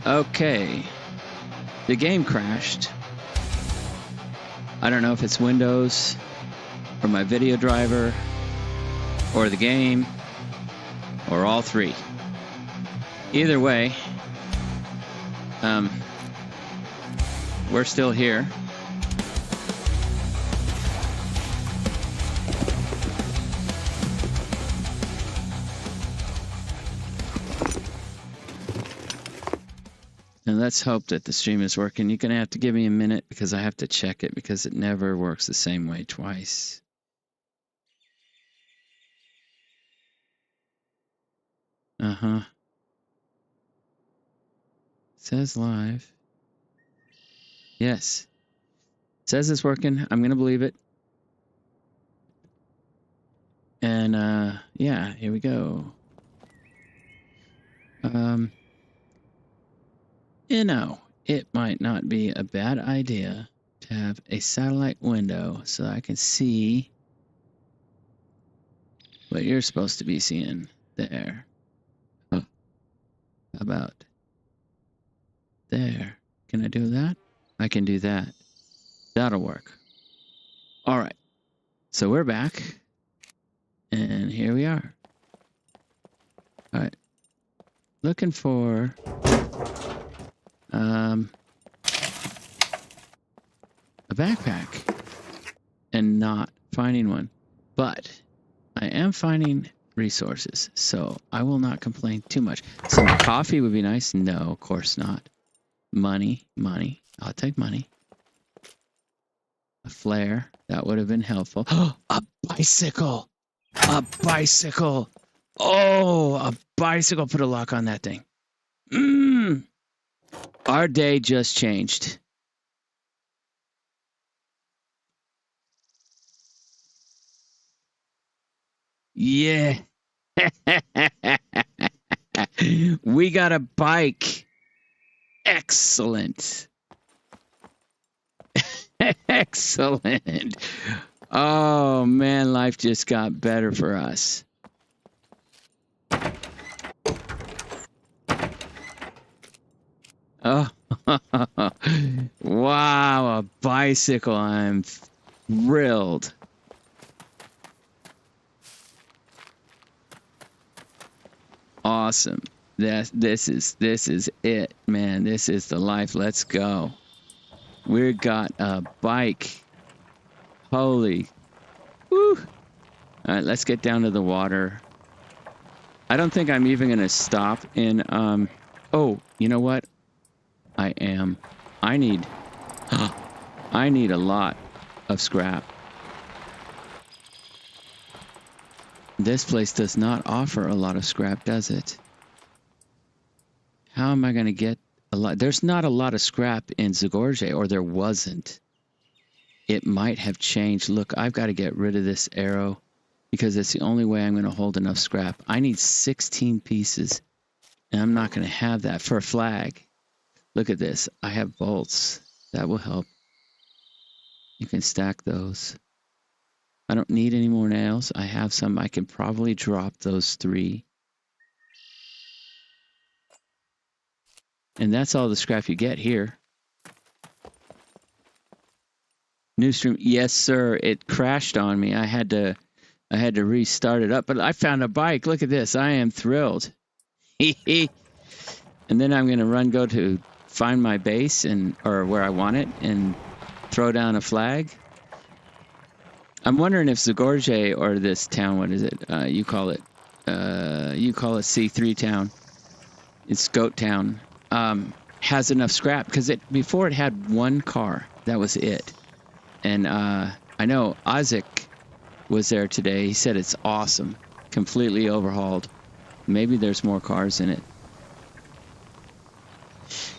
Okay. The game crashed. I don't know if it's Windows or my video driver or the game or all three. Either way, we're still here. And let's hope that the stream is working. You're going to have to give me a minute because I have to check it because it never works the same way twice. Uh-huh. Says live. Yes. Says it's working. I'm going to believe it. And, yeah, here we go. You know, it might not be a bad idea to have a satellite window so I can see what you're supposed to be seeing there. Oh, how about there? Can I do that? I can do that. That'll work. All right. So we're back. And here we are. All right. Looking for a backpack and not finding one. But I am finding resources, so I will not complain too much. Some coffee would be nice. No, of course not. Money. I'll take money. A flare. That would have been helpful. Oh, a bicycle. A bicycle. Oh, a bicycle. Put a lock on that thing. Our day just changed. Yeah. We got a bike. Excellent. Excellent. Oh, man, life just got better for us. Oh, wow, a bicycle. I'm thrilled. Awesome. This is it, man. This is the life. Let's go. We got a bike. Holy. Woo. All right, let's get down to the water. I don't think I'm even going to stop in oh, you know what? I need a lot of scrap. This place does not offer a lot of scrap, does it? How am I going to get a lot? There's not a lot of scrap in Zagorje, or there wasn't. It might have changed. Look, I've got to get rid of this arrow because it's the only way I'm going to hold enough scrap. I need 16 pieces, and I'm not going to have that for a flag. Look at this. I have bolts. That will help. You can stack those. I don't need any more nails. I have some. I can probably drop those 3. And that's all the scrap you get here. New stream. Yes, sir. It crashed on me. I had to restart it up. But I found a bike. Look at this. I am thrilled. And then I'm going to go to find my base or where I want it and throw down a flag. I'm wondering if Zagorje or this town, what is it? You call it C3 town. It's Goat Town. Has enough scrap because before it had 1 car. That was it. And I know Isaac was there today. He said it's awesome, completely overhauled. Maybe there's more cars in it.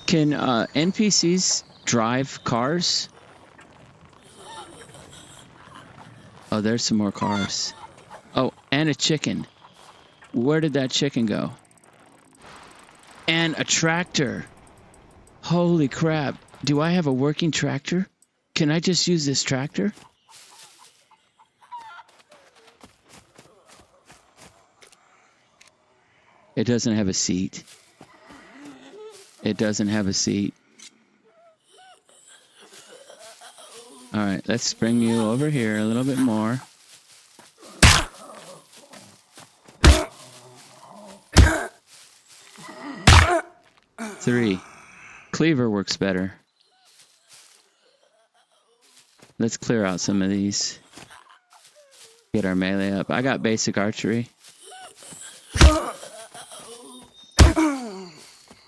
Can NPCs drive cars? Oh, there's some more cars. Oh, and a chicken. Where did that chicken go? And a tractor. Holy crap. Do I have a working tractor? Can I just use this tractor? It doesn't have a seat. It doesn't have a seat. All right, let's bring you over here a little bit more. Three. Cleaver works better. Let's clear out some of these. Get our melee up. I got basic archery.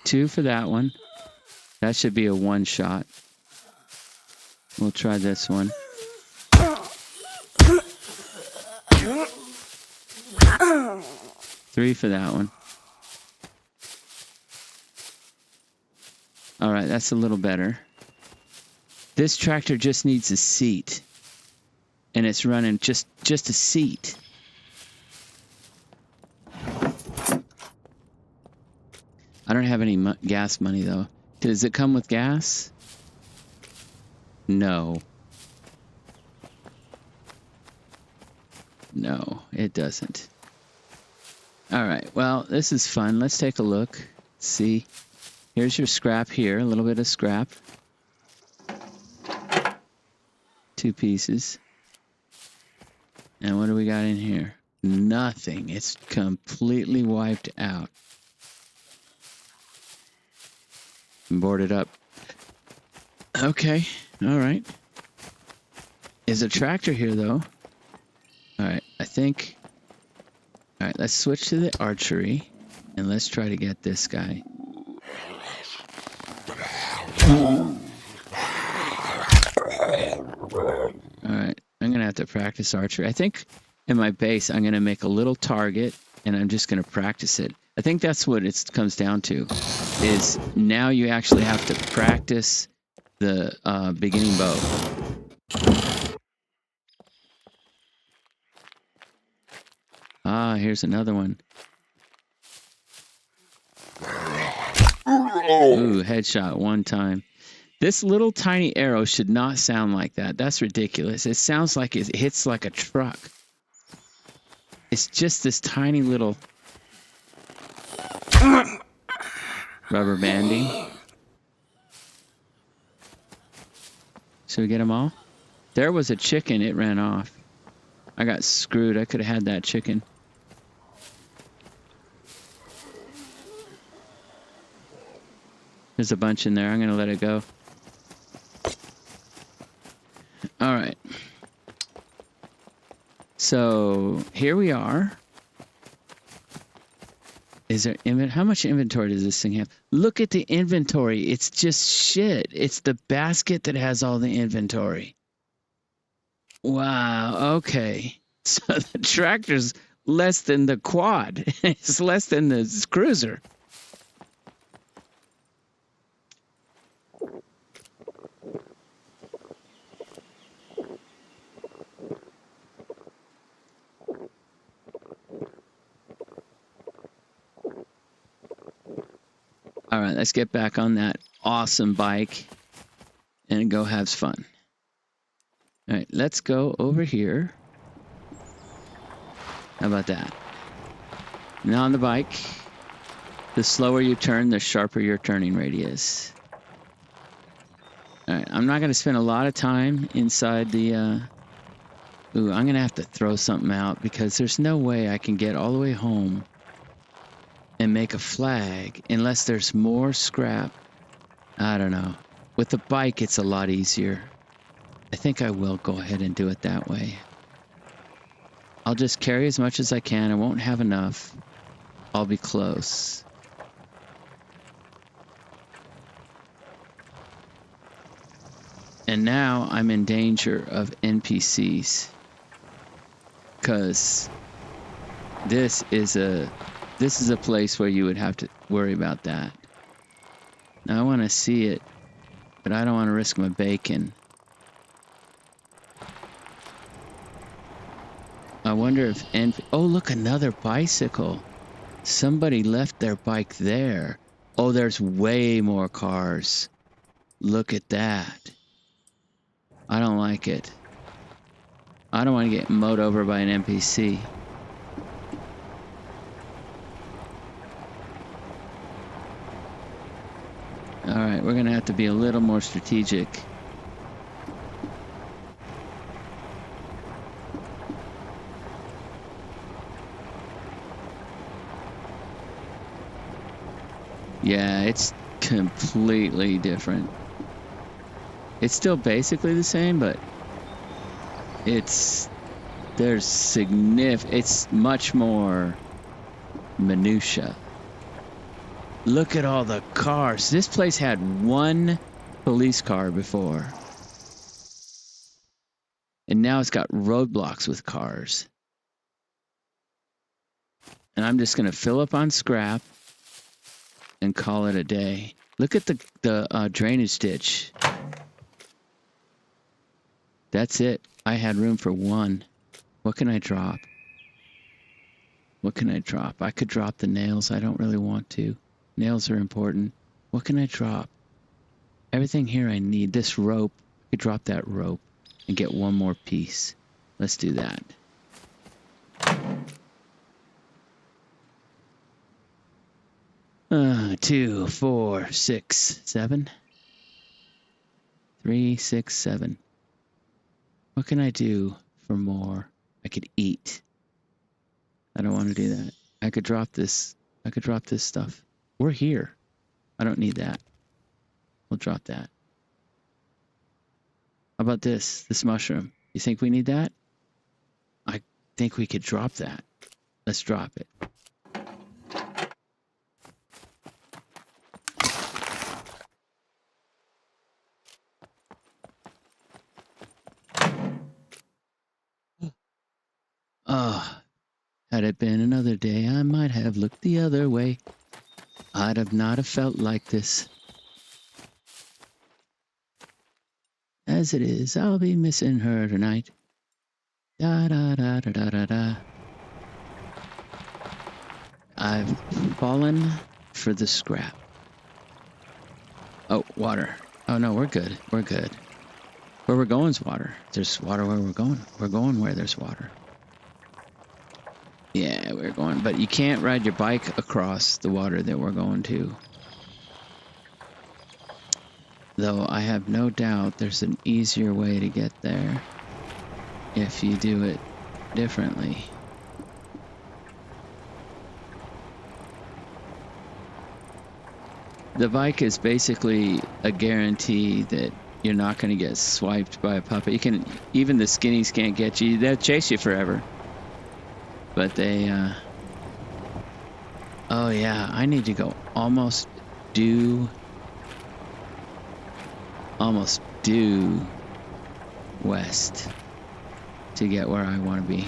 2 for that one. That should be a one shot. We'll try this one. 3 for that one. All right, that's a little better. This tractor just needs a seat. And it's running just a seat. I don't have any gas money, though. Does it come with gas? No. No, it doesn't. All right, well, this is fun. Let's take a look. See, here's your scrap here, a little bit of scrap. 2 pieces. And what do we got in here? Nothing. It's completely wiped out. Boarded up. Okay, all right. There's a tractor here, though. All right, I think... All right, let's switch to the archery, and let's try to get this guy. All right, I'm going to have to practice archery. I think in my base, I'm going to make a little target, and I'm just going to practice it. I think that's what it comes down to, is now you actually have to practice the beginning bow. Ah, here's another one. Ooh, headshot one time. This little tiny arrow should not sound like that. That's ridiculous. It sounds like it hits like a truck. It's just this tiny little rubber banding. Should we get them all? There was a chicken. It ran off. I got screwed. I could have had that chicken. There's a bunch in there. I'm going to let it go. All right. So here we are. Is there how much inventory does this thing have? Look at the inventory. It's just shit. It's the basket that has all the inventory. Wow. Okay. So the tractor's less than the quad. It's less than the cruiser. All right, let's get back on that awesome bike and go have fun. All right, let's go over here. How about that? Now on the bike, the slower you turn, the sharper your turning radius. All right, I'm not going to spend a lot of time inside the... Ooh, I'm going to have to throw something out because there's no way I can get all the way home and make a flag unless there's more scrap. I don't know. With the bike, it's a lot easier. I think I will go ahead and do it that way. I'll just carry as much as I can. I won't have enough. I'll be close. And now I'm in danger of NPCs. Because this is a place where you would have to worry about that. Now I want to see it, but I don't want to risk my bacon. I wonder if oh, look, another bicycle. Somebody left their bike there. Oh, there's way more cars. Look at that. I don't like it. I don't want to get mowed over by an NPC. All right, we're going to have to be a little more strategic. Yeah, it's completely different. It's still basically the same, but it's much more minutia. Look at all the cars. This place had one police car before. And now it's got roadblocks with cars. And I'm just going to fill up on scrap and call it a day. Look at the drainage ditch. That's it. I had room for one. What can I drop? What can I drop? I could drop the nails. I don't really want to. Nails are important. What can I drop? Everything here I need. This rope. I could drop that rope and get one more piece. Let's do that. Two, 4, 6, 7. 3, 6, 7. What can I do for more? I could eat. I don't want to do that. I could drop this. I could drop this stuff. We're here. I don't need that. We'll drop that. How about this? This mushroom. You think we need that? I think we could drop that. Let's drop it. Oh, had it been another day, I might have looked the other way. I'd have not have felt like this. As it is, I'll be missing her tonight. Da da da da da da da. I've fallen for the scrap. Oh, water. Oh no, we're good. We're good. Where we're going is water. There's water where we're going. We're going where there's water. Yeah, we're going. But you can't ride your bike across the water that we're going to. Though I have no doubt there's an easier way to get there if you do it differently. The bike is basically a guarantee that you're not going to get swiped by a puppet. You can, even the skinnies can't get you. They'll chase you forever. But they, oh yeah, I need to go almost due west to get where I want to be.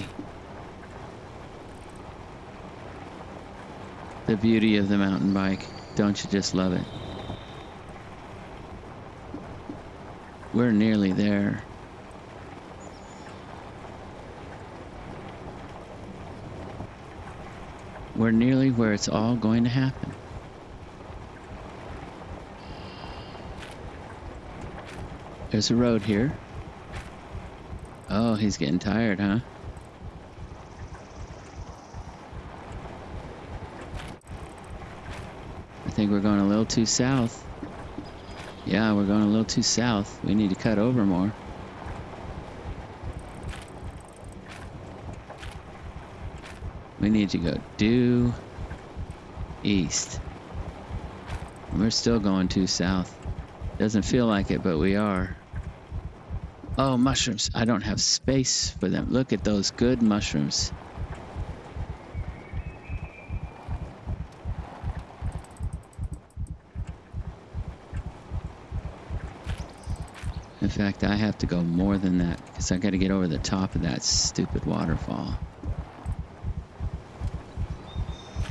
The beauty of the mountain bike. Don't you just love it? We're nearly there. We're nearly where it's all going to happen. There's a road here. Oh, he's getting tired, huh? I think we're going a little too south. Yeah, we're going a little too south. We need to cut over more. We need to go due east. We're still going too south. Doesn't feel like it, but we are. Oh, mushrooms. I don't have space for them. Look at those good mushrooms. In fact, I have to go more than that because I got to get over the top of that stupid waterfall.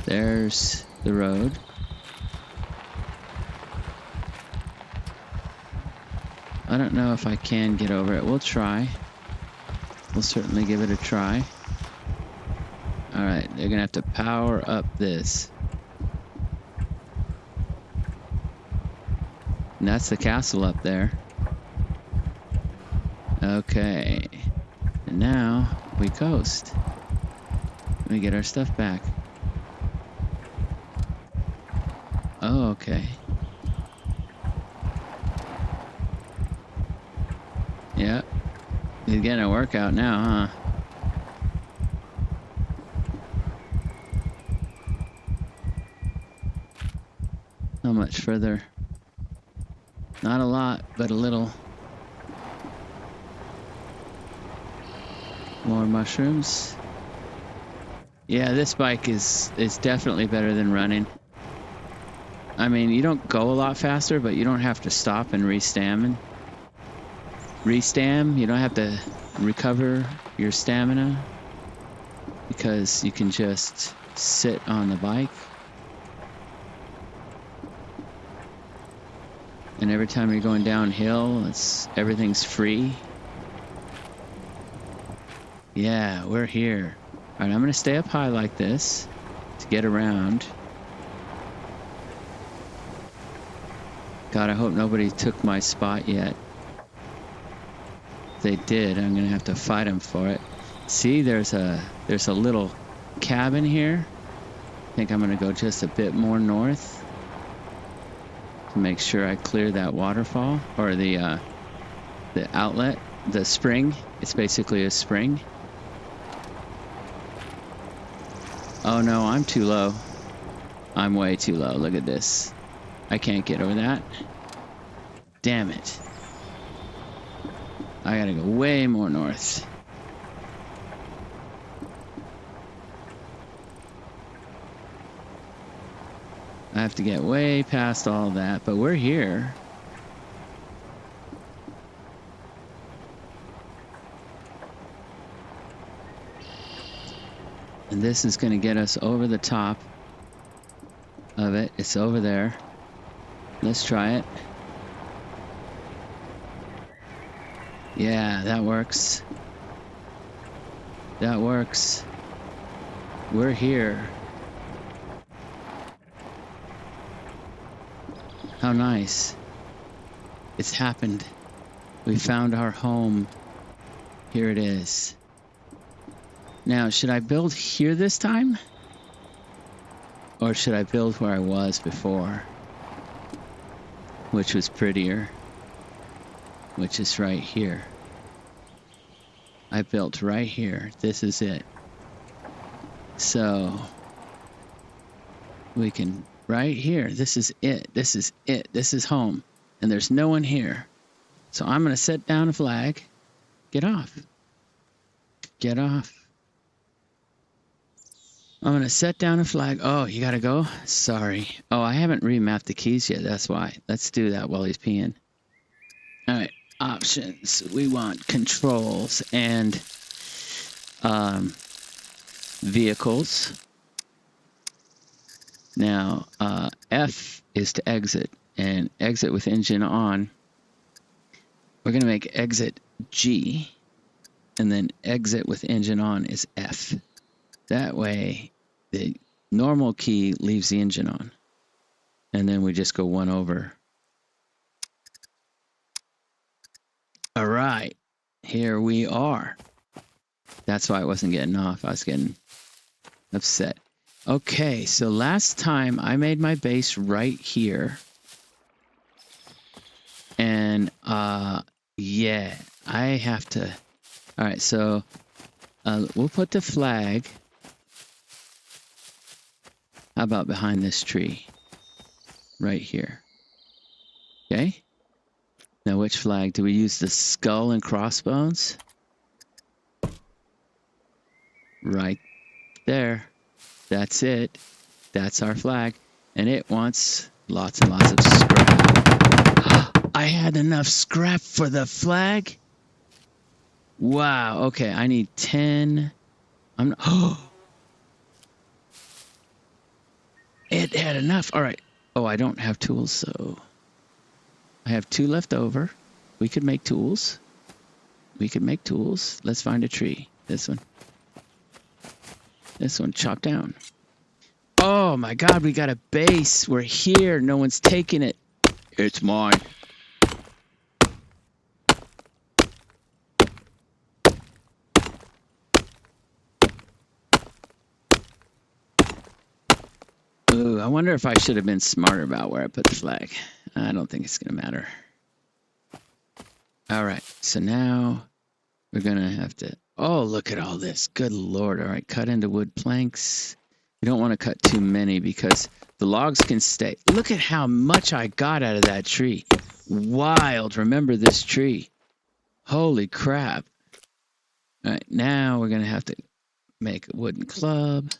There's the road. I don't know if I can get over it. We'll try. We'll certainly give it a try. Alright, they're going to have to power up this. And that's the castle up there. Okay. And now we coast. We get our stuff back. Oh, okay. Yep. He's getting a workout now, huh? How much further? Not a lot, but a little. More mushrooms. Yeah, this bike is definitely better than running. I mean, you don't go a lot faster, but you don't have to stop and restam. You don't have to recover your stamina because you can just sit on the bike. And every time you're going downhill, everything's free. Yeah, we're here. All right, I'm going to stay up high like this to get around. God, I hope nobody took my spot yet. If they did, I'm going to have to fight them for it. See, there's a little cabin here. I think I'm going to go just a bit more north to make sure I clear that waterfall or the outlet, the spring. It's basically a spring. Oh no, I'm too low. I'm way too low. Look at this. I can't get over that. Damn it. I gotta go way more north. I have to get way past all that, but we're here. And this is going to get us over the top of it. It's over there. Let's try it. Yeah, that works. That works. We're here. How nice. It's happened. We found our home. Here it is. Now, should I build here this time? Or should I build where I was before? Which was prettier. Which is right here. I built right here. This is it. So, we can, right here. This is it. This is it. This is home. And there's no one here. So I'm going to set down a flag. Get off. Get off. I'm going to set down a flag. Oh, you got to go? Sorry. Oh, I haven't remapped the keys yet. That's why. Let's do that while he's peeing. All right. Options. We want controls and vehicles. Now, F is to exit. And exit with engine on. We're going to make exit G. And then exit with engine on is F. That way, the normal key leaves the engine on. And then we just go one over. All right. Here we are. That's why I wasn't getting off. I was getting upset. Okay, so last time I made my base right here. And, yeah, I have to... All right, so we'll put the flag... How about behind this tree? Right here. Okay? Now which flag? Do we use the skull and crossbones? Right there. That's it. That's our flag. And it wants lots and lots of scrap. I had enough scrap for the flag? Wow. Okay, I need 10. It had enough. All right. Oh, I don't have tools, so I have 2 left over. We could make tools. We could make tools. Let's find a tree. This one. This one, chop down. Oh my God, we got a base. We're here. No one's taking it. It's mine. Ooh, I wonder if I should have been smarter about where I put the flag. I don't think it's going to matter. All right, so now we're gonna have to, oh, look at all this. Good Lord. All right, cut into wood planks. You don't want to cut too many because the logs can stay. Look at how much I got out of that tree. Wild. Remember this tree. Holy crap. All right, now we're gonna have to make a wooden club.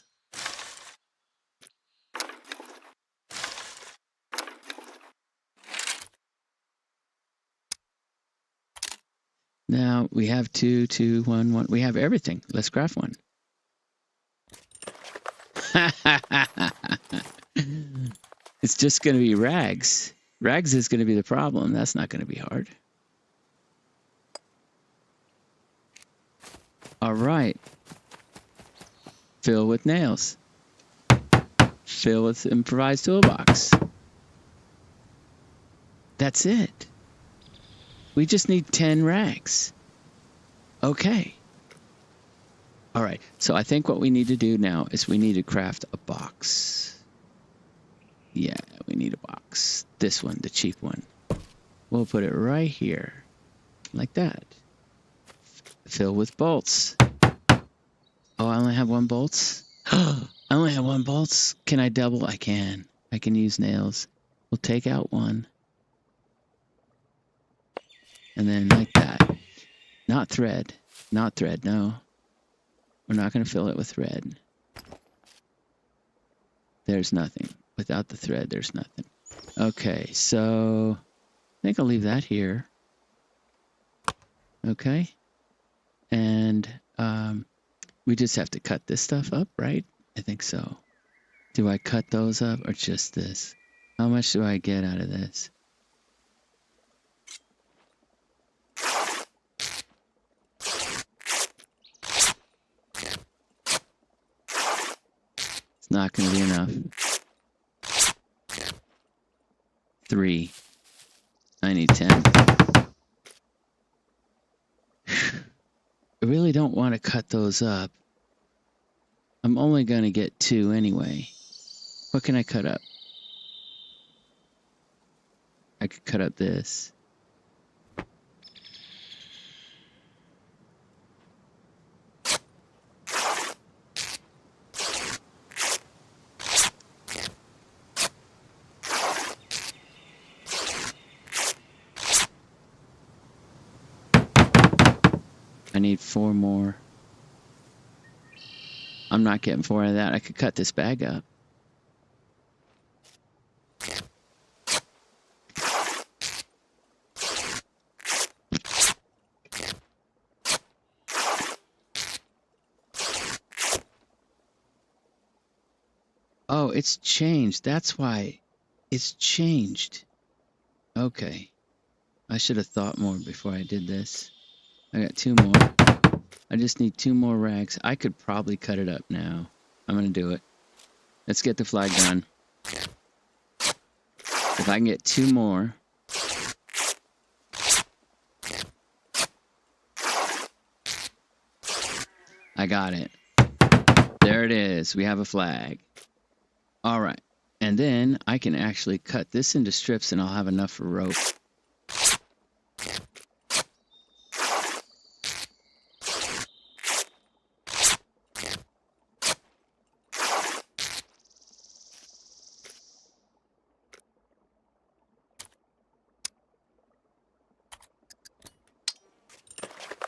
Now we have 2, 2, 1, 1. We have everything. Let's craft one. It's just going to be rags. Rags is going to be the problem. That's not going to be hard. All right. Fill with nails. Fill with improvised toolbox. That's it. We just need 10 rags. Okay. All right. So I think what we need to do now is we need to craft a box. Yeah, we need a box. This one, the cheap one. We'll put it right here. Like that. Fill with bolts. Oh, I only have 1 bolts? I only have 1 bolts? Can I double? I can. I can use nails. We'll take out 1. And then like that. Not thread. Not thread, no. We're not going to fill it with thread. There's nothing. Without the thread, there's nothing. Okay, so I think I'll leave that here. Okay. And we just have to cut this stuff up, right? I think so. Do I cut those up or just this? How much do I get out of this? It's not going to be enough. 3. I need 10. I really don't want to cut those up. I'm only going to get 2 anyway. What can I cut up? I could cut up this. I need 4 more. I'm not getting 4 out of that. I could cut this bag up. Oh, it's changed. That's why it's changed. Okay. I should have thought more before I did this. I got 2 more. I just need 2 more rags. I could probably cut it up now. I'm going to do it. Let's get the flag done. If I can get 2 more. I got it. There it is. We have a flag. All right. And then I can actually cut this into strips and I'll have enough for rope.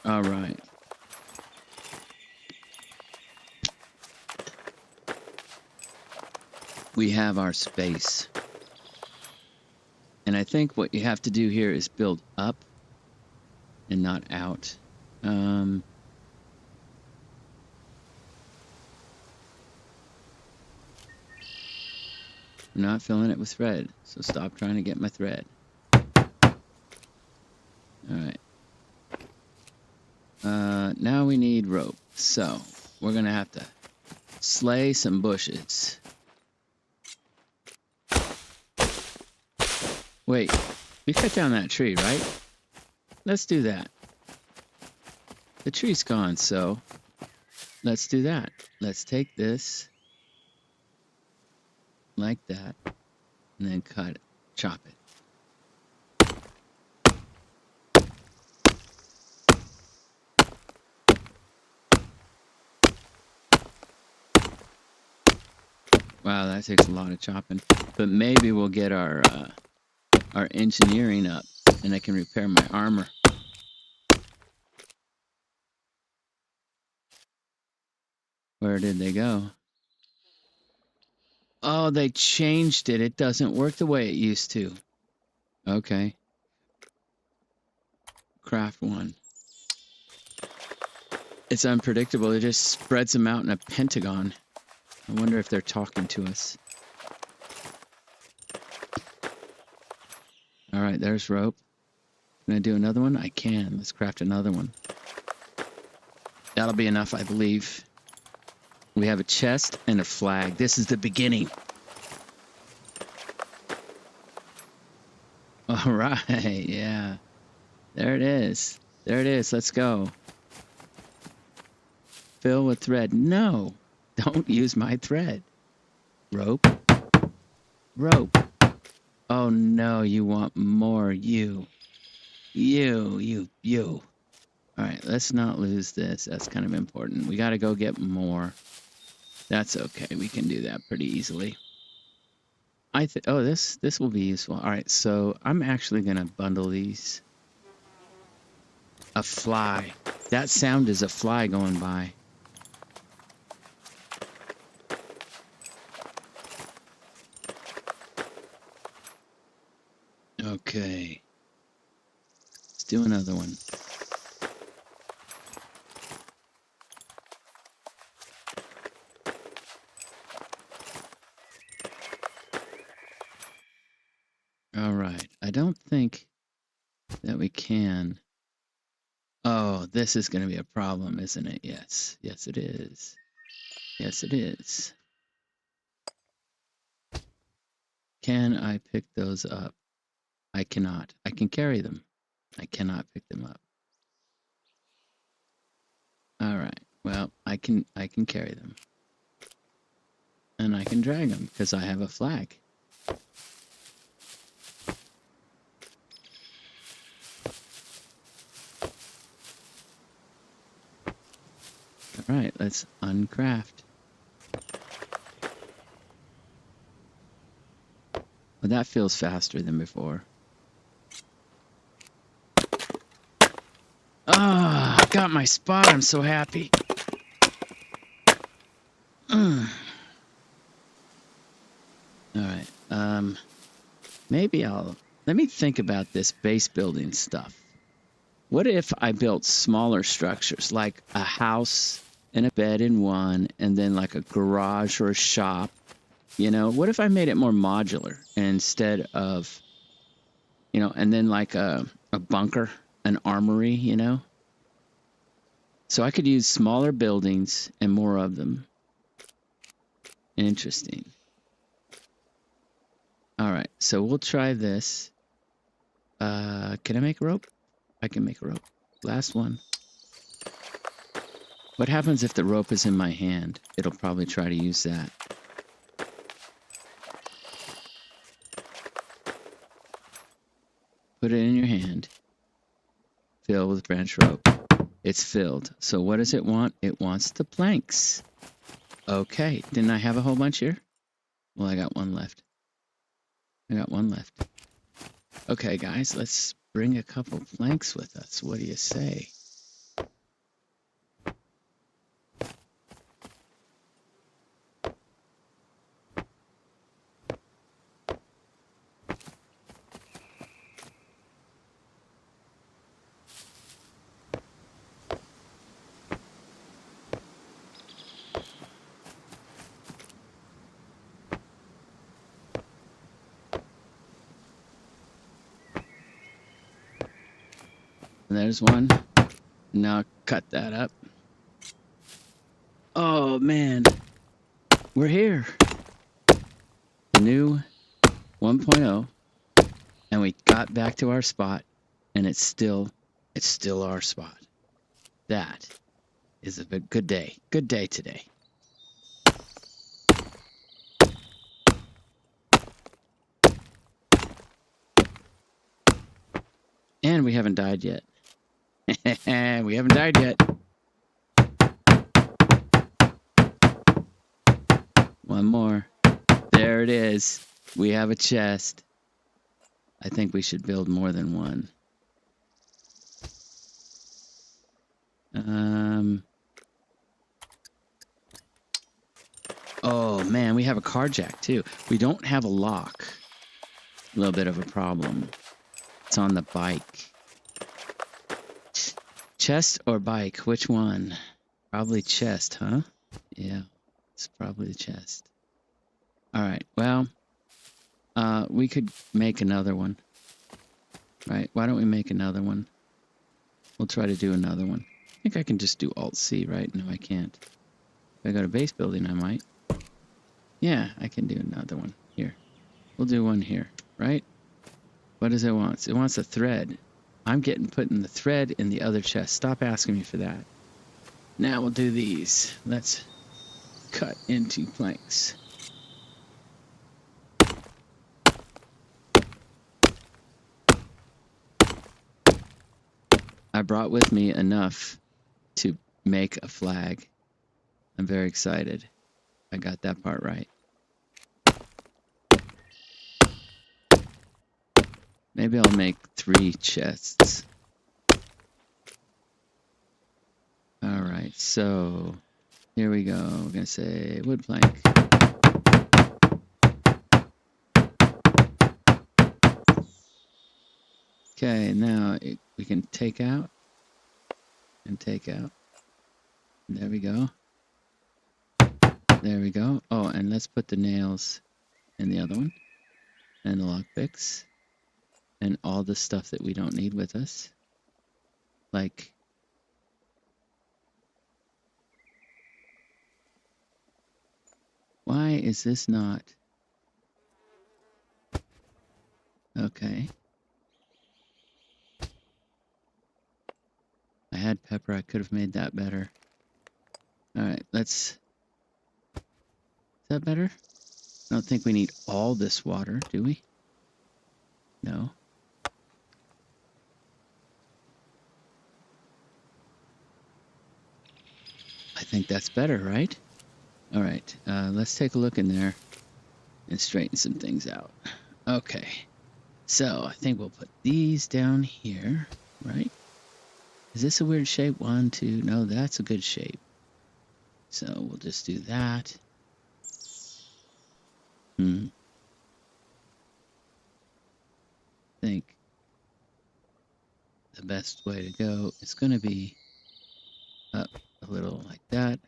All right. We have our space. And I think what you have to do here is build up and not out. I'm not filling it with thread, so stop trying to get my thread. All right. Now we need rope. So we're going to have to slay some bushes. Wait, we cut down that tree, right? Let's do that. The tree's gone, so let's do that. Let's take this like that and then cut it, chop it. Wow, that takes a lot of chopping. But maybe we'll get our engineering up, and I can repair my armor. Where did they go? Oh, they changed it. It doesn't work the way it used to. Okay. Craft one. It's unpredictable. It just spreads them out in a pentagon. I wonder if they're talking to us. All right, there's rope. Can I do another one? I can. Let's craft another one. That'll be enough, I believe. We have a chest and a flag. This is the beginning. All right, yeah. There it is. There it is. Let's go. Fill with thread. No, don't use my thread. Rope. Rope. Oh, no, you want more. You. All right, let's not lose this. That's kind of important. We got to go get more. That's okay. We can do that pretty easily. Oh, this will be useful. All right, so I'm actually going to bundle these. A fly. That sound is a fly going by. Okay. Let's do another one. All right. I don't think that we can. Oh, this is going to be a problem, isn't it? Yes. Yes, it is. Yes, it is. Can I pick those up? I cannot. I can carry them. I cannot pick them up. All right. Well, I can carry them. And I can drag them because I have a flag. All right, let's uncraft. Well, that feels faster than before. Ah, oh, got my spot. I'm so happy. All right. Maybe let me think about this base building stuff. What if I built smaller structures, like a house and a bed in one, and then like a garage or a shop? You know, what if I made it more modular instead of, you know, and then like a bunker, an armory, you know? So I could use smaller buildings and more of them. Interesting. All right, so we'll try this. Can I make a rope? I can make a rope. Last one. What happens if the rope is in my hand? It'll probably try to use that. Put it in your hand. Fill with branch rope. It's filled. So what does it want? It wants the planks. Okay. Didn't I have a whole bunch here? Well, I got one left. Okay, guys, let's bring a couple planks with us. What do you say? There's one. Now cut that up. Oh, man. We're here. The new 1.0. And we got back to our spot. And it's still our spot. That is a good day. Good day today. And we haven't died yet. We haven't died yet. One more. There it is. We have a chest. I think we should build more than one. Oh man, we have a car jack too. We don't have a lock. A little bit of a problem. It's on the bike. Chest or bike? Which one? Probably chest, huh? Yeah, it's probably the chest. All right, well, we could make another one. Right, why don't we make another one? We'll try to do another one. I think I can just do Alt-C, right? No, I can't. If I go to base building, I might. Yeah, I can do another one. Here. We'll do one here, right? What does it want? It wants a thread. I'm putting the thread in the other chest. Stop asking me for that. Now we'll do these. Let's cut into planks. I brought with me enough to make a flag. I'm very excited. I got that part right. Maybe I'll make 3 chests. All right, so here we go. We're gonna say wood plank. Okay, now we can take out and take out. There we go. There we go. Oh, and let's put the nails in the other one. And the lockpicks. And all the stuff that we don't need with us. Like... Why is this not... Okay. I had pepper. I could have made that better. Alright, let's... Is that better? I don't think we need all this water, do we? No. I think that's better, right? Alright, let's take a look in there and straighten some things out. Okay, so I think we'll put these down here, right? Is this a weird shape? 1, 2, no, that's a good shape. So we'll just do that. I think the best way to go is going to be up a little like that.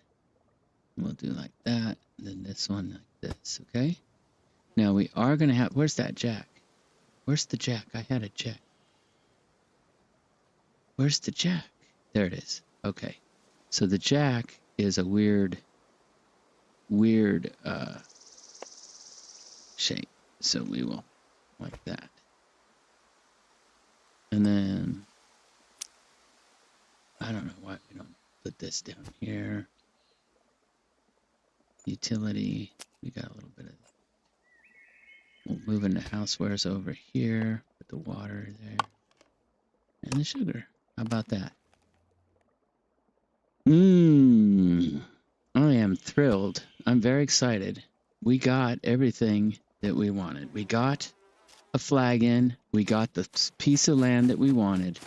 And we'll do like that. And then this one like this, okay? Now we are going to have... Where's that jack? Where's the jack? I had a jack. Where's the jack? There it is. Okay. So the jack is a weird shape. So we will like that. And then I don't know why we don't put this down here. Utility, we got a little bit of... We'll move into housewares over here. Put the water there. And the sugar. How about that? I am thrilled. I'm very excited. We got everything that we wanted. We got a flag in. We got the piece of land that we wanted.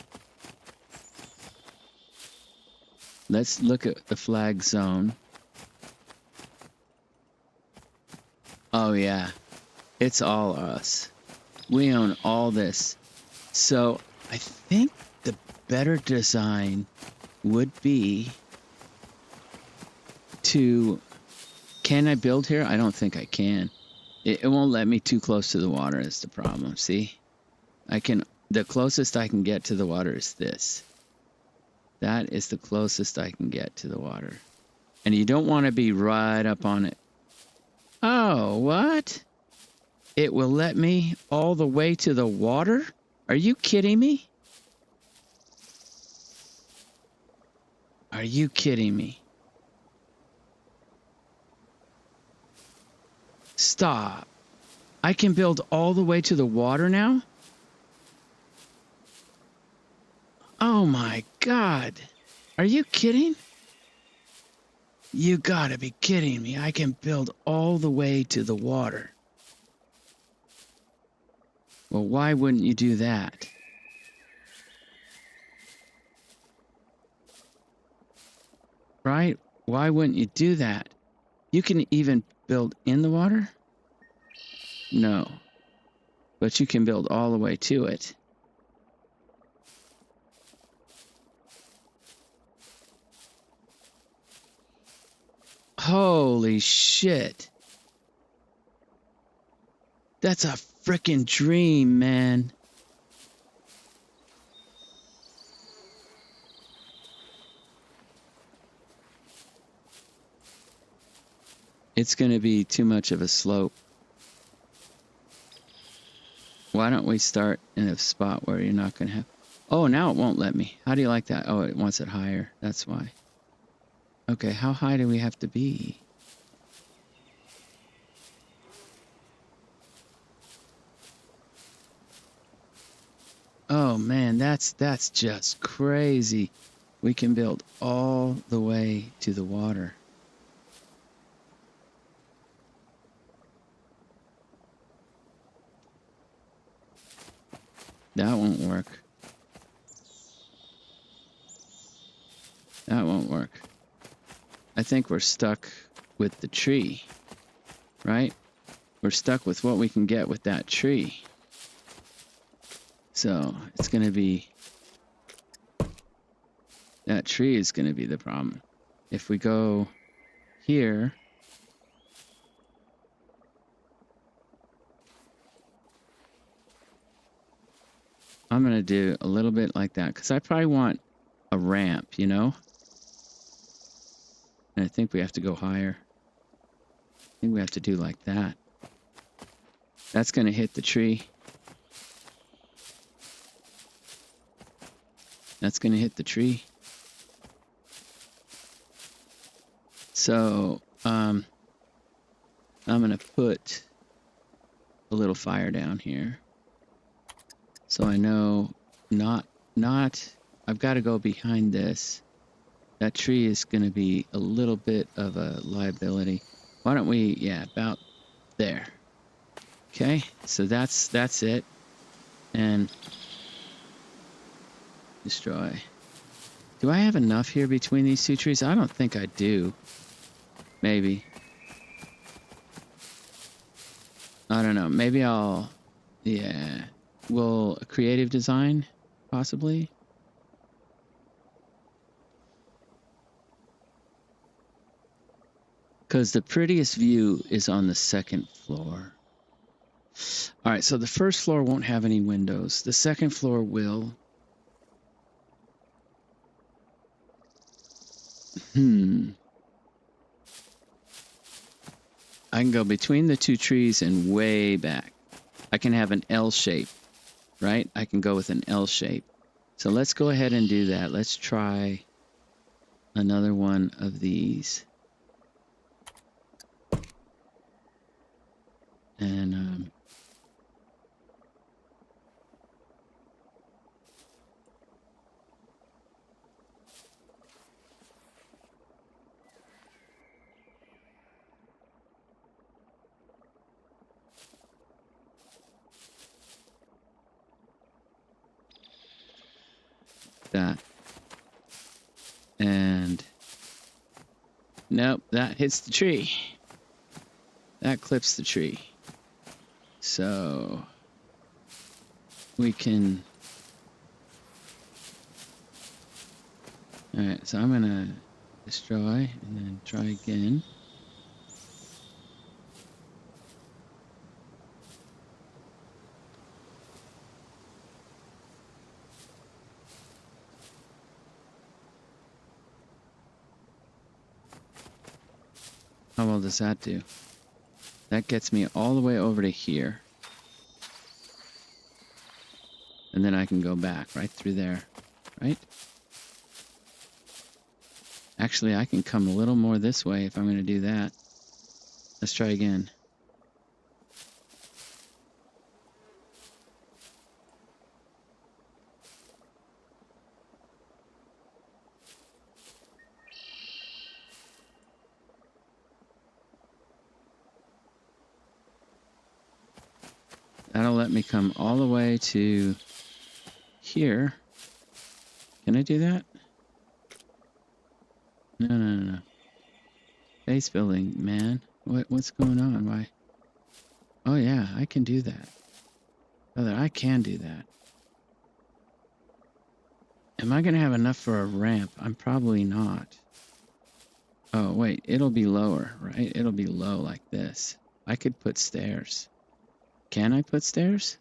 Let's look at the flag zone. Oh yeah, it's all us. We own all this. So I think the better design would be to... Can I build here? I don't think I can. It won't let me too close to the water is the problem. See? The closest I can get to the water is this. That is the closest I can get to the water. And you don't want to be right up on it. Oh, what? It will let me all the way to the water? Are you kidding me? Are you kidding me? Stop. I can build all the way to the water now? Oh my God. Are you kidding? You gotta be kidding me. I can build all the way to the water. Well, why wouldn't you do that? Right? Why wouldn't you do that? You can even build in the water? No. But you can build all the way to it. Holy shit. That's a freaking dream, man. It's going to be too much of a slope. Why don't we start in a spot where you're not going to have... Oh, now it won't let me. How do you like that? Oh, it wants it higher. That's why. Okay, how high do we have to be? Oh, man, that's just crazy. We can build all the way to the water. That won't work. That won't work. I think we're stuck with the tree, right? We're stuck with what we can get with that tree. So it's going to be... That tree is going to be the problem. If we go here... I'm going to do a little bit like that, because I probably want a ramp, you know? And I think we have to go higher. I think we have to do like that. That's going to hit the tree. That's going to hit the tree. So, I'm going to put a little fire down here. So I know I've got to go behind this. That tree is going to be a little bit of a liability. Why don't we, yeah, about there. Okay, so that's it. And destroy. Do I have enough here between these two trees? I don't think I do. Maybe. I don't know. Maybe I'll, yeah. Will a creative design, possibly? Because the prettiest view is on the second floor. All right, so the first floor won't have any windows. The second floor will. I can go between the two trees and way back. I can have an L shape, right? I can go with an L shape. So let's go ahead and do that. Let's try another one of these. And that. And nope, that hits the tree. That clips the tree. So we can... All right, so I'm going to destroy and then try again. How well does that do? That gets me all the way over to here. And then I can go back right through there, right? Actually, I can come a little more this way if I'm going to do that. Let's try again. That'll let me come all the way to here. Can I do that? No. Base building, man. What's going on? Why? Oh yeah, I can do that. Brother, I can do that. Am I gonna have enough for a ramp? I'm probably not. Oh wait, it'll be lower, right? It'll be low like this. I could put stairs. Can I put stairs?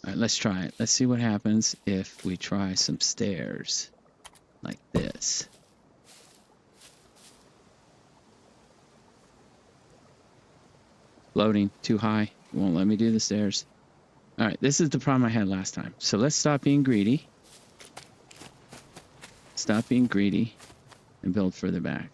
All right, let's try it. Let's see what happens if we try some stairs like this. Loading too high. It won't let me do the stairs. All right, this is the problem I had last time. So let's stop being greedy. Stop being greedy and build further back.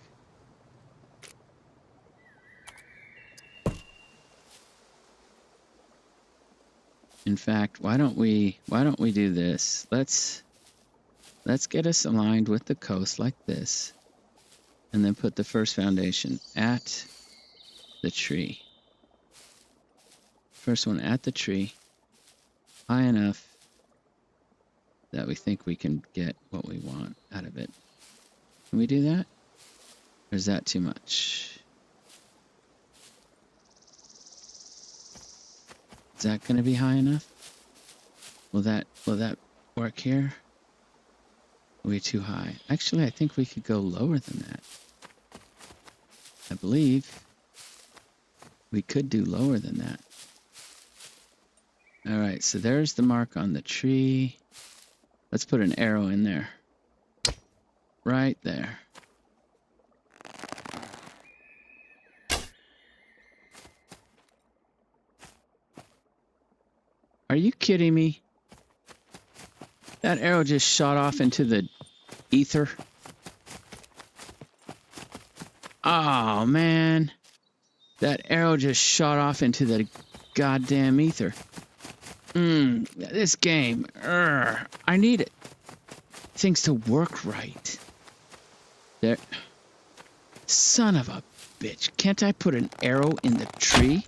In fact, why don't we do this? Let's get us aligned with the coast like this, and then put the first foundation at the tree. First one at the tree, high enough that we think we can get what we want out of it. Can we do that? Or is that too much? Is that going to be high enough? Will that work here? Way too high. Actually, I think we could go lower than that. I believe we could do lower than that. All right, so there's the mark on the tree. Let's put an arrow in there. Right there. Are you kidding me? That arrow just shot off into the ether. Oh, man. That arrow just shot off into the goddamn ether. This game. I need it. Things to work right. There. Son of a bitch. Can't I put an arrow in the tree?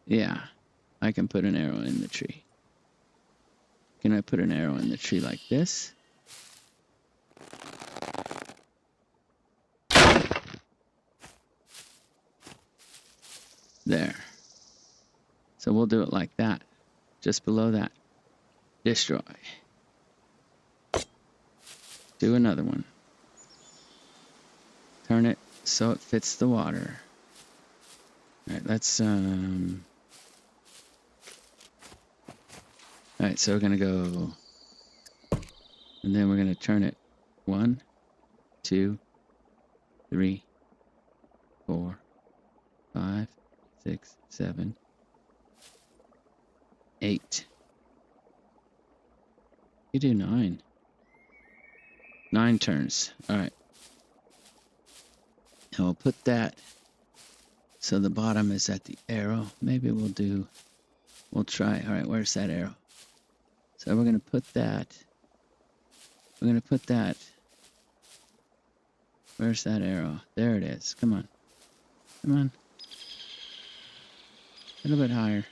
Yeah, I can put an arrow in the tree. Can I put an arrow in the tree like this? There. So we'll do it like that. Just below that. Destroy. Do another one. Turn it so it fits the water. All right, let's all right, so we're gonna go, and then we're gonna turn it 1, 2, 3, 4, 5, 6, 7, 8. You do 9. 9 turns. All right. And we'll put that so the bottom is at the arrow. Maybe we'll try. All right, where's that arrow? So we're going to put that. Where's that arrow? There it is. Come on. Come on. A little bit higher.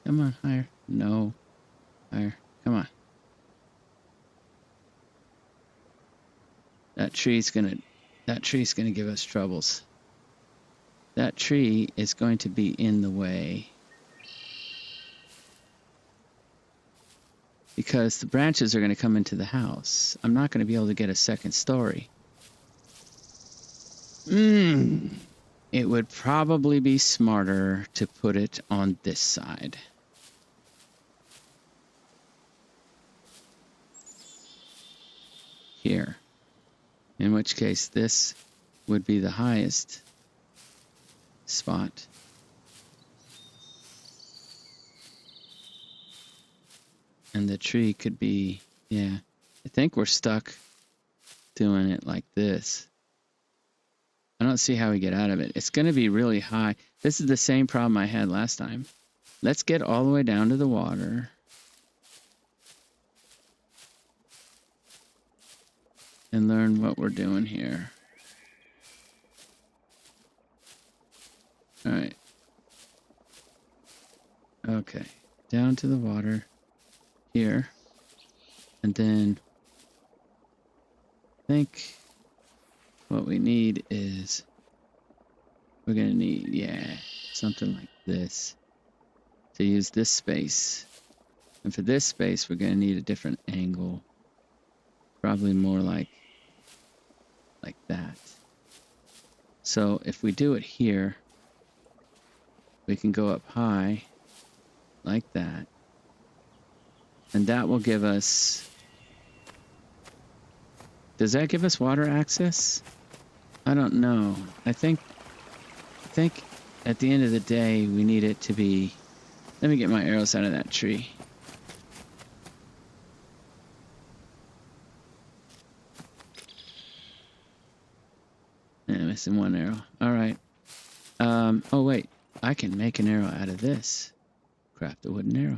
Come on, higher. No. Higher. Come on. That tree's gonna give us troubles. That tree is going to be in the way. Because the branches are going to come into the house. I'm not going to be able to get a second story. It would probably be smarter to put it on this side. Here. In which case this would be the highest spot. And the tree could be, yeah. I think we're stuck doing it like this. I don't see how we get out of it. It's going to be really high. This is the same problem I had last time. let's get all the way down to the water. And learn what we're doing here. All right. Okay. Down to the water here. And then I think what we need is we're going to need, yeah, something like this to use this space. And for this space, we're going to need a different angle. Probably more like that. So if we do it here, we can go up high like that. And that will give us... Does that give us water access? I don't know. I think at the end of the day, we need it to be... Let me get my arrows out of that tree. Missing one arrow. All right. Oh, wait. I can make an arrow out of this. Craft a wooden arrow.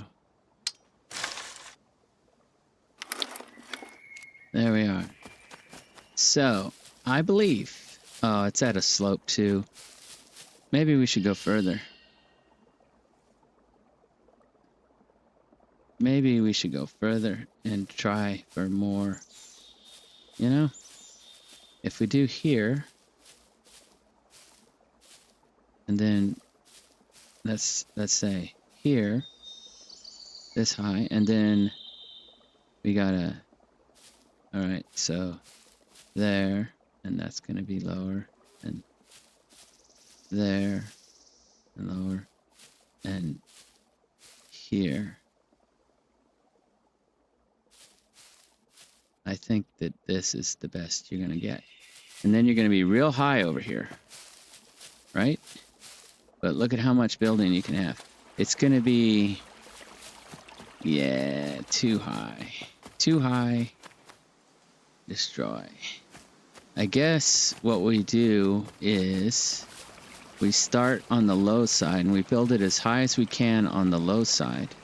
There we are. So, I believe... Oh, it's at a slope, too. Maybe we should go further. Maybe we should go further and try for more. You know? If we do here... And then let's say here, this high, and then we gotta, all right, so there, and that's gonna be lower, and there, and lower, and here. I think that this is the best you're gonna get. And then you're gonna be real high over here, right? But look at how much building you can have. It's going to be, yeah, too high. Too high. Destroy. I guess what we do is we start on the low side and we build it as high as we can on the low side.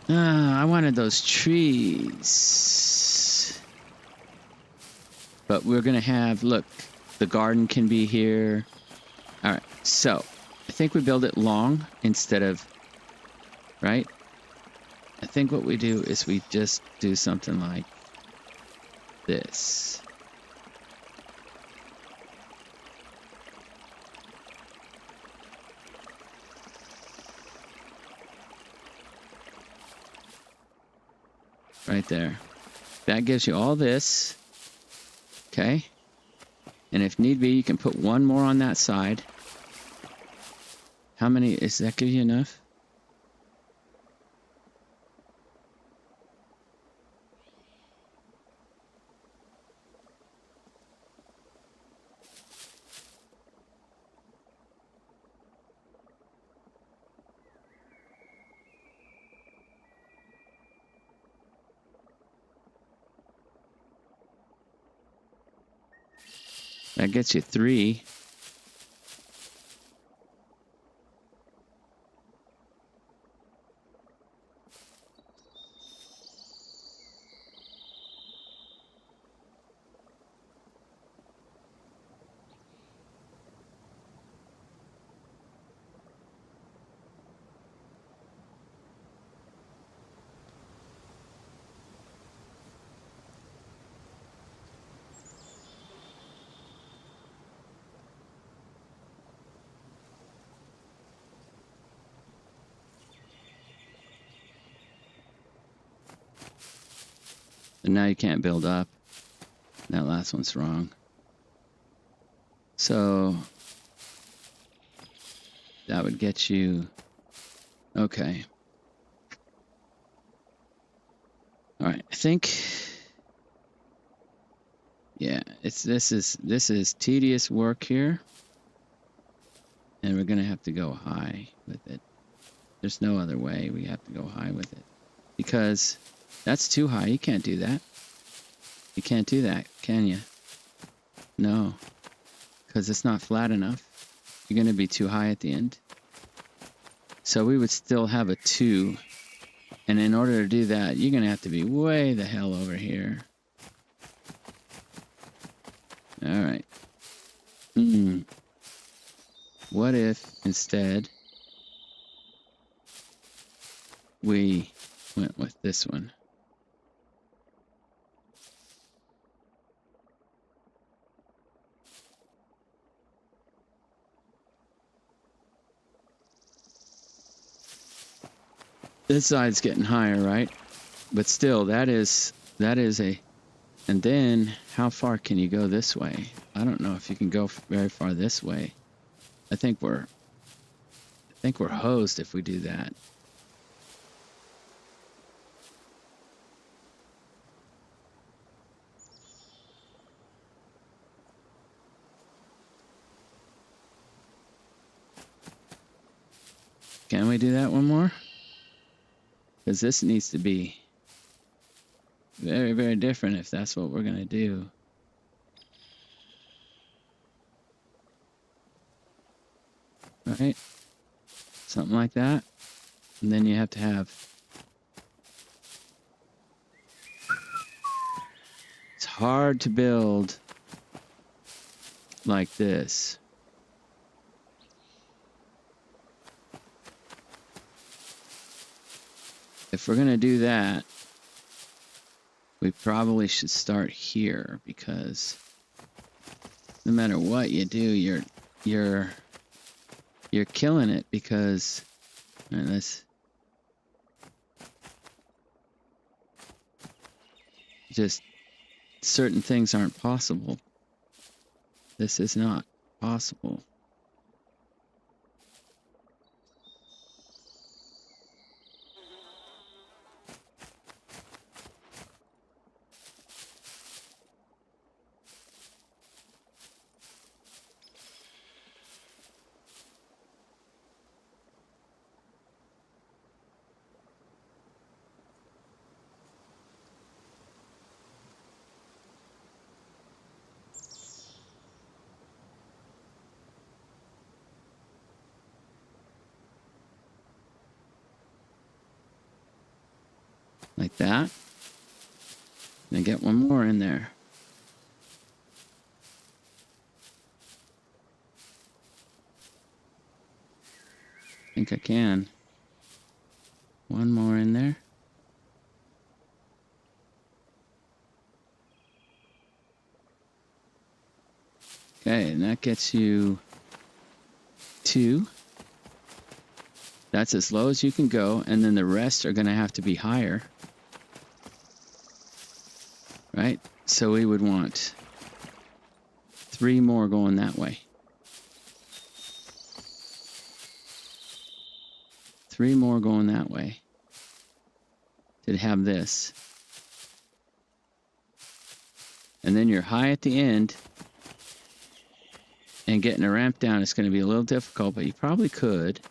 I wanted those trees. But we're going to have, look. The garden can be here. All right, so I think we build it long instead of, right? I think what we do is we just do something like this. Right there. That gives you all this. Okay. And if need be, you can put one more on that side. How many? Does that give you enough? That gets you 3. And now you can't build up. That last one's wrong. So that would get you, okay. All right, I think, yeah, this is tedious work here. And we're gonna have to go high with it. There's no other way. We have to go high with it. Because that's too high. You can't do that. You can't do that, can you? No. Because it's not flat enough. you're going to be too high at the end. So we would still have a 2. And in order to do that, you're going to have to be way the hell over here. All right. What if instead we went with this one? This side's getting higher, right? But still, that is a... And then, how far can you go this way? I don't know if you can go very far this way. I think we're hosed if we do that. Can we do that one more? Because this needs to be very, very different if that's what we're going to do. Right? Something like that. And then you have to have... It's hard to build like this. If we're going to do that, we probably should start here, because no matter what you do, you're killing it, because this just certain things aren't possible. This is not possible. Like that. And get one more in there. I think I can. One more in there. Okay, and that gets you 2. That's as low as you can go, and then the rest are going to have to be higher. Right? So we would want 3 more going that way. 3 more going that way to have this. And then you're high at the end, and getting a ramp down is going to be a little difficult, but you probably could.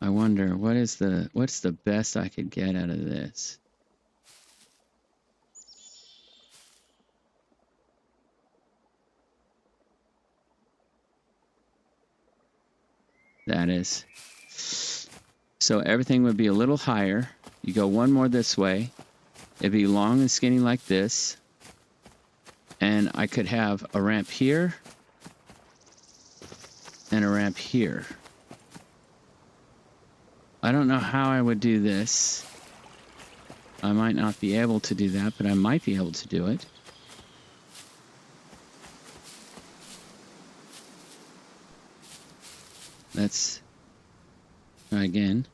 I wonder what's the best I could get out of this. That is. So everything would be a little higher. You go one more this way. It'd be long and skinny like this. And I could have a ramp here and a ramp here. I don't know how I would do this. I might not be able to do that, but I might be able to do it. Let's try again.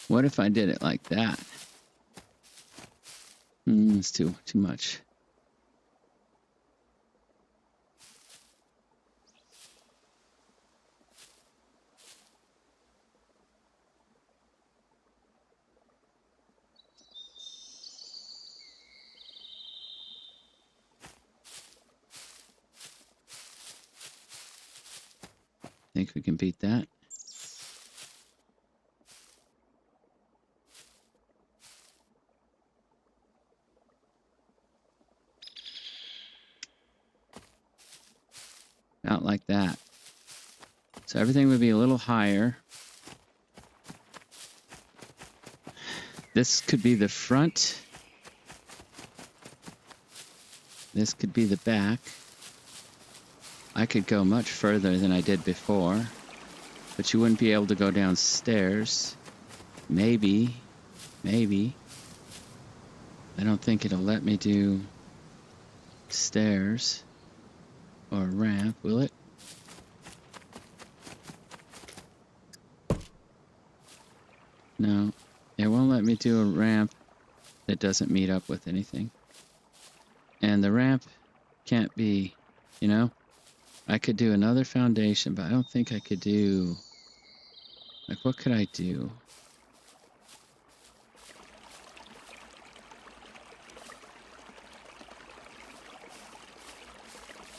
What if I did it like that? It's too much. Think we can beat that? Out like that. So everything would be a little higher. This could be the front. This could be the back. I could go much further than I did before, but you wouldn't be able to go downstairs. Maybe. I don't think it'll let me do stairs or ramp, will it? No, it won't let me do a ramp that doesn't meet up with anything. And the ramp can't be, you know, I could do another foundation, but I don't think I could do, like, what could I do?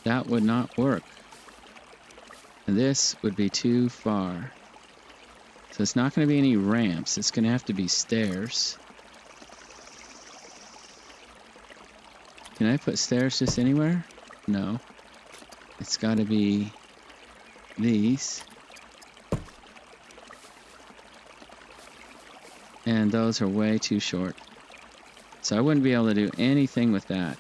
That would not work. And this would be too far. So it's not going to be any ramps. It's going to have to be stairs. Can I put stairs just anywhere? No. It's got to be these. And those are way too short. So I wouldn't be able to do anything with that.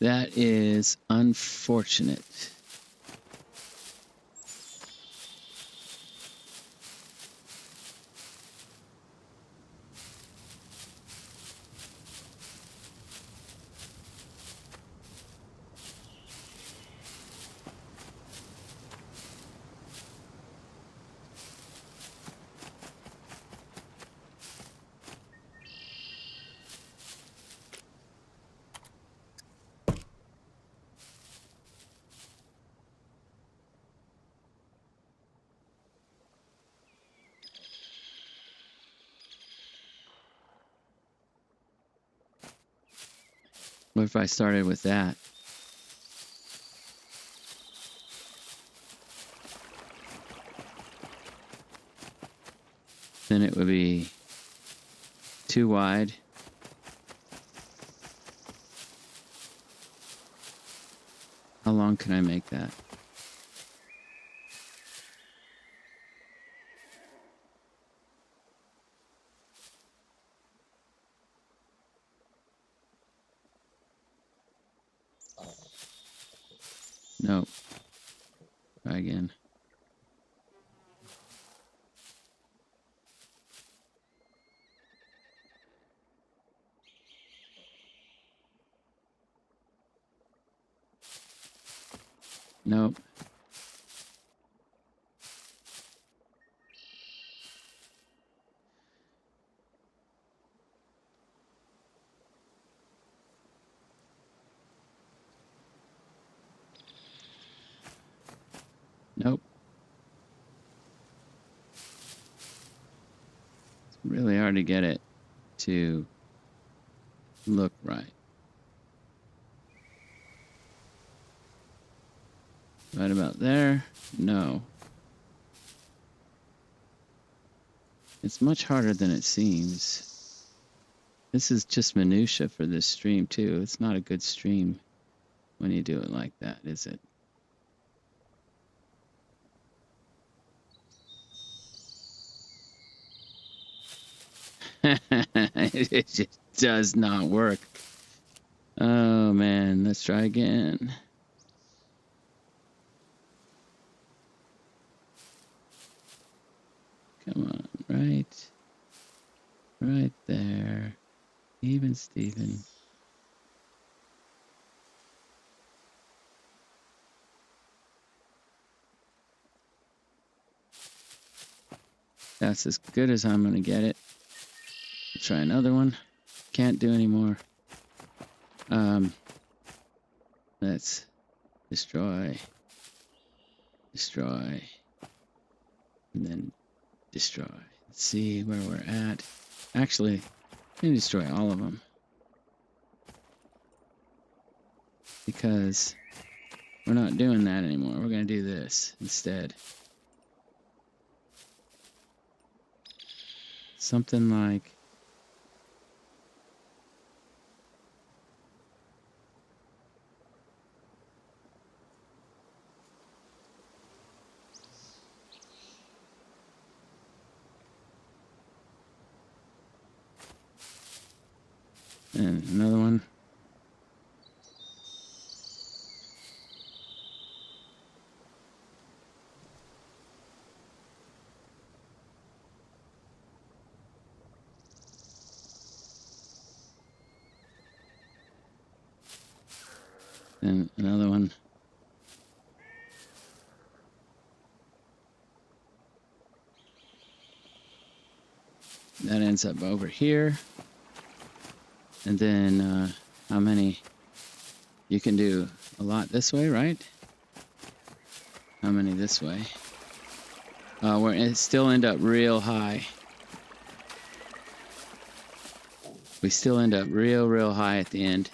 That is unfortunate. What if I started with that? Then it would be too wide. How long can I make that? Nope. Try again. Nope. Nope. It's really hard to get it to look right. Right about there? No. It's much harder than it seems. This is just minutia for this stream too. It's not a good stream when you do it like that, is it? It just does not work. Oh man, let's try again. Come on, right there. Even Steven. That's as good as I'm gonna get it. Try another one. Can't do any more. Let's destroy destroy, and then destroy. Let's see where we're at. Actually, I'm going to destroy all of them, because we're not doing that anymore. We're going to do this instead. Something like and another one. And another one. That ends up over here. And then how many? You can do a lot this way, right? How many this way? It still end up real high. We still end up real high at the end.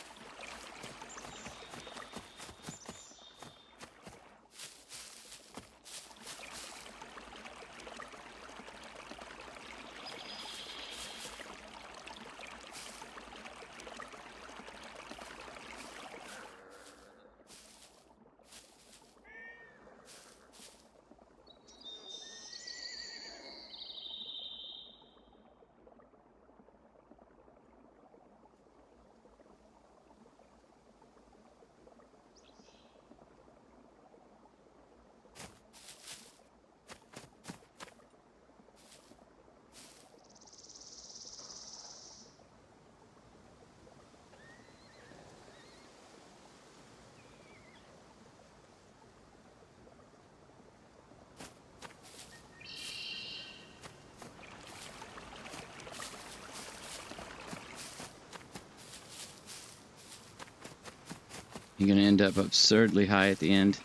You're going to end up absurdly high at the end.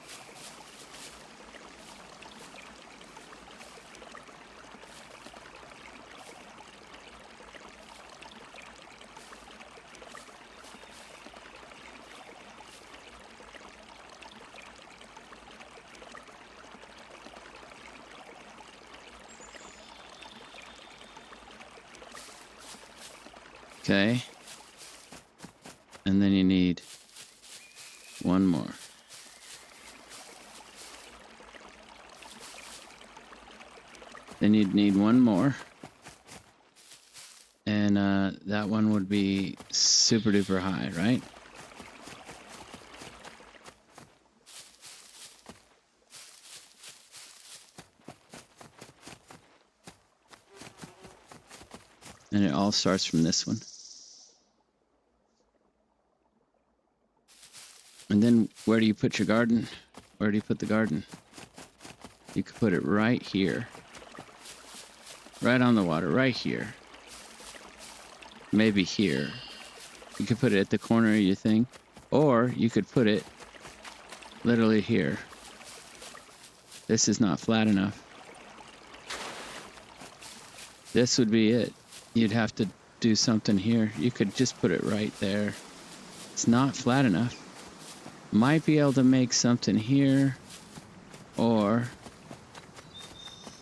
Okay. And then you need one more. Then you'd need one more. And that one would be super duper high, right? And it all starts from this one. And then where do you put your garden? Where do you put the garden? You could put it right here. Right on the water, right here. Maybe here. You could put it at the corner of your thing. Or you could put it literally here. This is not flat enough. This would be it. You'd have to do something here. You could just put it right there. It's not flat enough. Might be able to make something here, or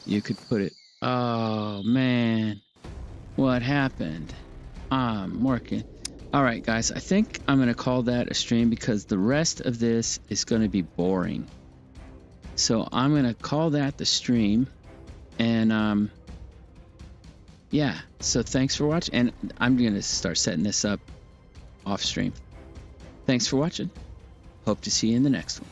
you could put it. Oh man, what happened? I'm working. All right, guys, I think I'm gonna call that a stream because the rest of this is gonna be boring. So I'm gonna call that the stream, and yeah. So thanks for watching, and I'm gonna start setting this up off stream. Thanks for watching. Hope to see you in the next one.